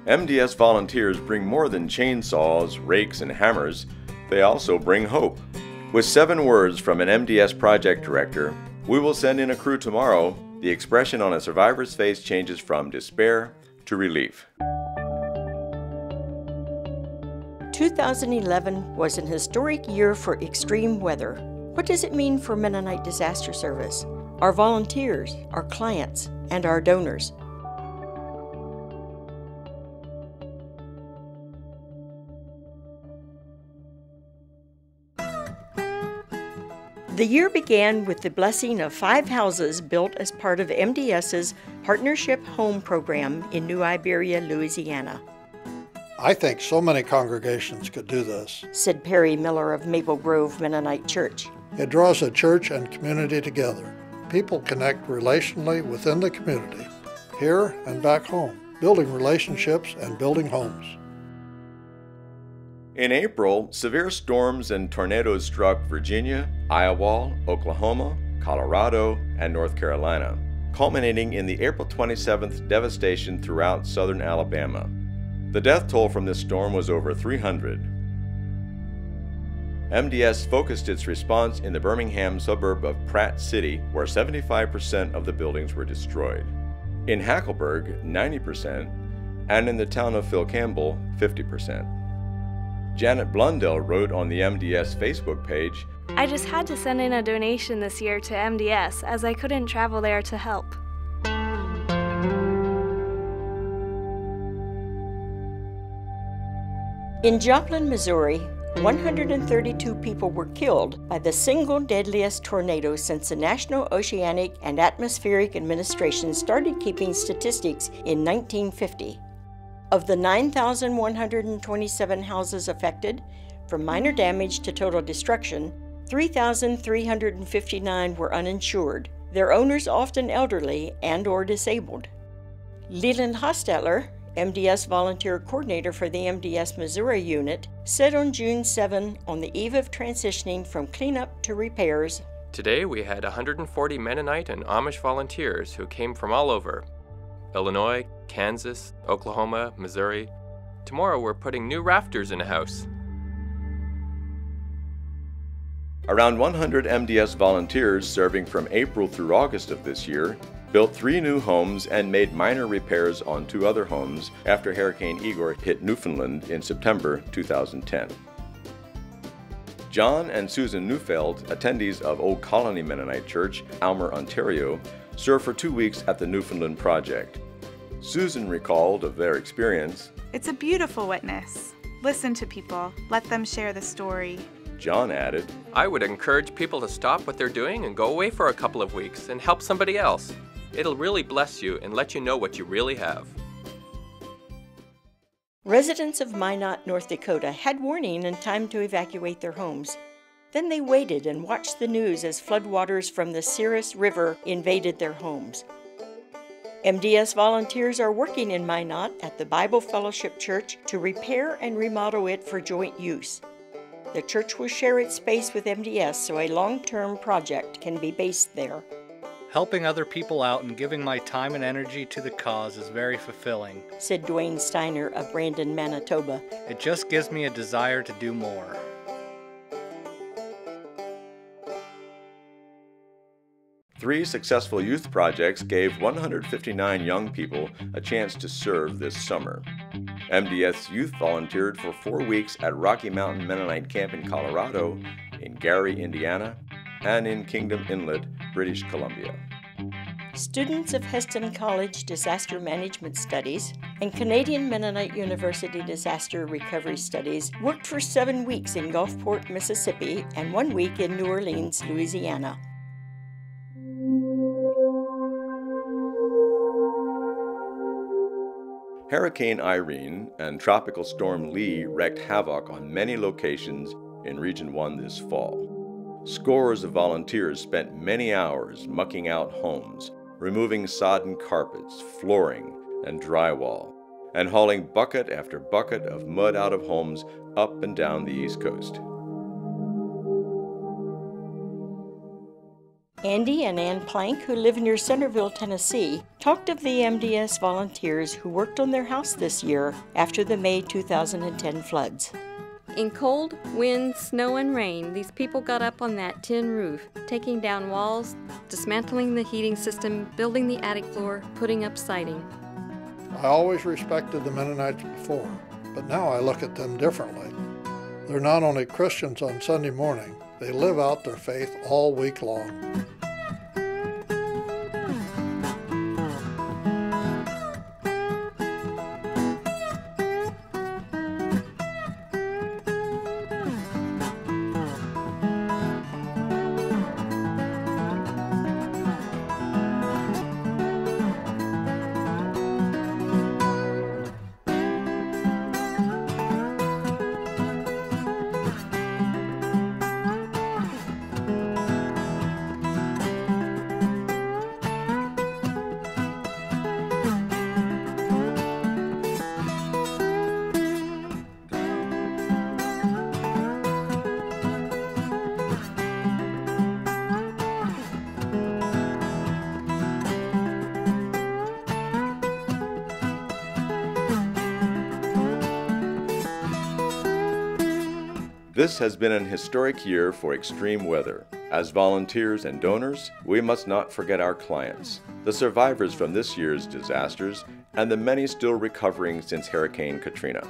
MDS volunteers bring more than chainsaws, rakes, and hammers. They also bring hope. With 7 words from an MDS project director, "We will send in a crew tomorrow," the expression on a survivor's face changes from despair to relief. 2011 was an historic year for extreme weather. What does it mean for Mennonite Disaster Service, our volunteers, our clients, and our donors? The year began with the blessing of 5 houses built as part of MDS's Partnership Home Program in New Iberia, Louisiana. I think so many congregations could do this, said Perry Miller of Maple Grove Mennonite Church. It draws a church and community together. People connect relationally within the community, here and back home, building relationships and building homes. In April, severe storms and tornadoes struck Virginia, Iowa, Oklahoma, Colorado, and North Carolina, culminating in the April 27th devastation throughout southern Alabama. The death toll from this storm was over 300. MDS focused its response in the Birmingham suburb of Pratt City, where 75% of the buildings were destroyed. In Hackleburg, 90%, and in the town of Phil Campbell, 50%. Janet Blundell wrote on the MDS Facebook page, "I just had to send in a donation this year to MDS as I couldn't travel there to help." In Joplin, Missouri, 132 people were killed by the single deadliest tornado since the National Oceanic and Atmospheric Administration started keeping statistics in 1950. Of the 9,127 houses affected, from minor damage to total destruction, 3,359 were uninsured, their owners often elderly and/or disabled. Leland Hostetler, MDS volunteer coordinator for the MDS Missouri unit, said on June 7, on the eve of transitioning from cleanup to repairs, "Today we had 140 Mennonite and Amish volunteers who came from all over. Illinois, Kansas, Oklahoma, Missouri. Tomorrow we're putting new rafters in a house." Around 100 MDS volunteers serving from April through August of this year built 3 new homes and made minor repairs on 2 other homes after Hurricane Igor hit Newfoundland in September 2010. John and Susan Neufeld, attendees of Old Colony Mennonite Church, Aylmer, Ontario, served for 2 weeks at the Newfoundland Project. Susan recalled of their experience, "It's a beautiful witness. Listen to people. Let them share the story." John added, "I would encourage people to stop what they're doing and go away for a couple of weeks and help somebody else. It'll really bless you and let you know what you really have." Residents of Minot, North Dakota had warning and time to evacuate their homes. Then they waited and watched the news as floodwaters from the Ceres River invaded their homes. MDS volunteers are working in Minot at the Bible Fellowship Church to repair and remodel it for joint use. The church will share its space with MDS so a long-term project can be based there. "Helping other people out and giving my time and energy to the cause is very fulfilling," said Dwayne Steiner of Brandon, Manitoba. "It just gives me a desire to do more." Three successful youth projects gave 159 young people a chance to serve this summer. MDS youth volunteered for 4 weeks at Rocky Mountain Mennonite Camp in Colorado, in Gary, Indiana, and in Kingdom Inlet, British Columbia. Students of Heston College Disaster Management Studies and Canadian Mennonite University Disaster Recovery Studies worked for 7 weeks in Gulfport, Mississippi, and 1 week in New Orleans, Louisiana. Hurricane Irene and Tropical Storm Lee wreaked havoc on many locations in Region 1 this fall. Scores of volunteers spent many hours mucking out homes, removing sodden carpets, flooring, and drywall, and hauling bucket after bucket of mud out of homes up and down the East Coast. Andy and Ann Plank, who live near Centerville, Tennessee, talked of the MDS volunteers who worked on their house this year after the May 2010 floods. In cold, wind, snow, and rain, these people got up on that tin roof, taking down walls, dismantling the heating system, building the attic floor, putting up siding. I always respected the Mennonites before, but now I look at them differently. They're not only Christians on Sunday morning, they live out their faith all week long. This has been an historic year for extreme weather. As volunteers and donors, we must not forget our clients, the survivors from this year's disasters, and the many still recovering since Hurricane Katrina.